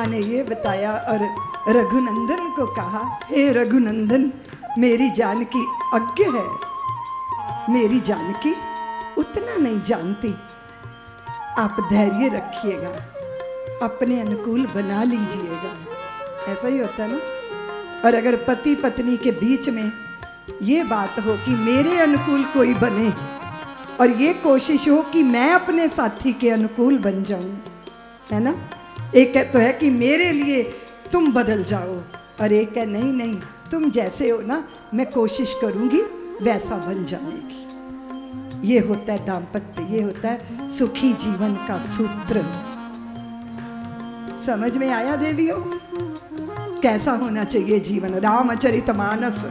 ने ये बताया और रघुनंदन को कहा, हे रघुनंदन, मेरी जानकी अज्ञ है, मेरी जानकी उतना नहीं जानती, आप धैर्य रखिएगा, अपने अनुकूल बना लीजिएगा। ऐसा ही होता है ना। और अगर पति पत्नी के बीच में ये बात हो कि मेरे अनुकूल कोई बने और ये कोशिश हो कि मैं अपने साथी के अनुकूल बन जाऊं, है ना। एक तो है कि मेरे लिए तुम बदल जाओ, और एक है नहीं नहीं, तुम जैसे हो ना, मैं कोशिश करूंगी वैसा बन जाने की। ये होता है दाम्पत्य, ये होता है सुखी जीवन का सूत्र। समझ में आया देवियों? कैसा होना चाहिए जीवन? रामचरितमानस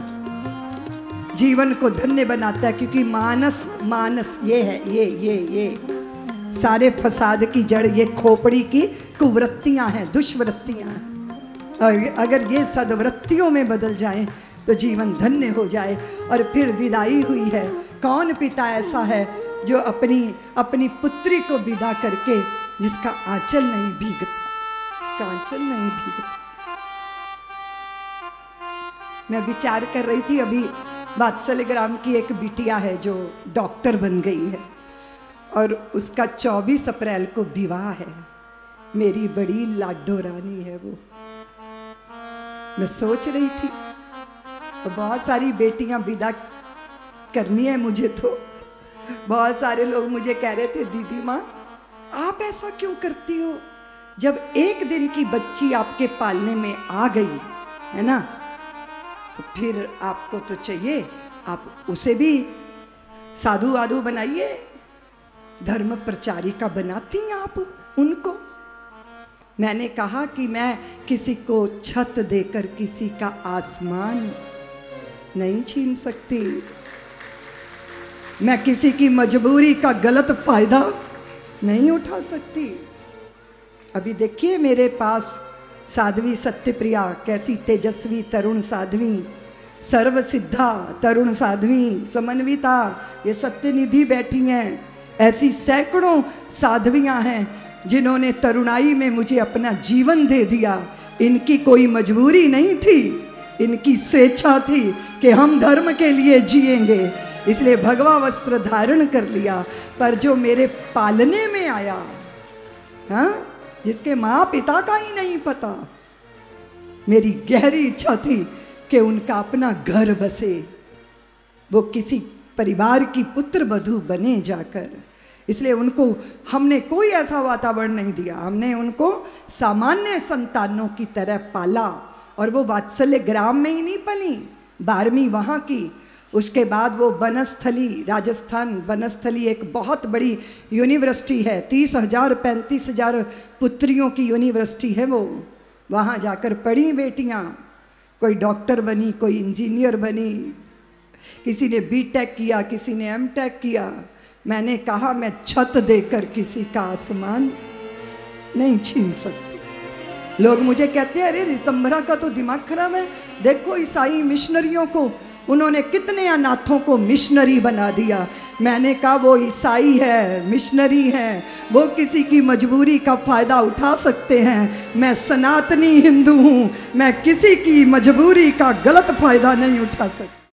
जीवन को धन्य बनाता है, क्योंकि मानस ये है, ये सारे फसाद की जड़ ये खोपड़ी की कुवृत्तियां हैं, दुष्वृत्तियां हैं। और अगर ये सद्वृत्तियों में बदल जाएं तो जीवन धन्य हो जाए। और फिर विदाई हुई है। कौन पिता ऐसा है जो अपनी पुत्री को विदा करके जिसका आंचल नहीं भीगता, जिसका आंचल नहीं भीगता। मैं विचार कर रही थी, अभी वात्सल्य ग्राम की एक बिटिया है जो डॉक्टर बन गई है और उसका 24 अप्रैल को विवाह है। मेरी बड़ी लाडो रानी है वो। मैं सोच रही थी तो बहुत सारी बेटियां विदा करनी है मुझे, तो बहुत सारे लोग मुझे कह रहे थे, दीदी माँ आप ऐसा क्यों करती हो? जब एक दिन की बच्ची आपके पालने में आ गई है ना, तो फिर आपको तो चाहिए आप उसे भी साधु वाधु बनाइए, धर्म प्रचारिका बनाती हैं आप उनको। मैंने कहा कि मैं किसी को छत देकर किसी का आसमान नहीं छीन सकती, मैं किसी की मजबूरी का गलत फायदा नहीं उठा सकती। अभी देखिए मेरे पास साध्वी सत्यप्रिया, कैसी तेजस्वी तरुण साध्वी, सर्वसिद्धा तरुण साध्वी, समन्विता, ये सत्यनिधि बैठी हैं। ऐसी सैकड़ों साध्वियां हैं जिन्होंने तरुणाई में मुझे अपना जीवन दे दिया। इनकी कोई मजबूरी नहीं थी, इनकी स्वेच्छा थी कि हम धर्म के लिए जिएंगे, इसलिए भगवा वस्त्र धारण कर लिया। पर जो मेरे पालने में आया, हाँ, जिसके माँ पिता का ही नहीं पता, मेरी गहरी इच्छा थी कि उनका अपना घर बसे, वो किसी परिवार की पुत्र वधू बने जाकर। इसलिए उनको हमने कोई ऐसा वातावरण नहीं दिया, हमने उनको सामान्य संतानों की तरह पाला। और वो वात्सल्य ग्राम में ही नहीं पली, 12वीं वहाँ की, उसके बाद वो बनस्थली, राजस्थान बनस्थली एक बहुत बड़ी यूनिवर्सिटी है, 30,000 35,000 पुत्रियों की यूनिवर्सिटी है वो। वहाँ जाकर पढ़ी बेटियाँ, कोई डॉक्टर बनी, कोई इंजीनियर बनी, किसी ने बीटेक किया, किसी ने एमटेक किया। मैंने कहा मैं छत देकर किसी का आसमान नहीं छीन सकती। लोग मुझे कहते हैं, अरे ऋतंभरा का तो दिमाग खराब है, देखो ईसाई मिशनरियों को, उन्होंने कितने अनाथों को मिशनरी बना दिया। मैंने कहा वो ईसाई है, मिशनरी हैं, वो किसी की मजबूरी का फ़ायदा उठा सकते हैं। मैं सनातनी हिंदू हूँ, मैं किसी की मजबूरी का गलत फ़ायदा नहीं उठा सकती।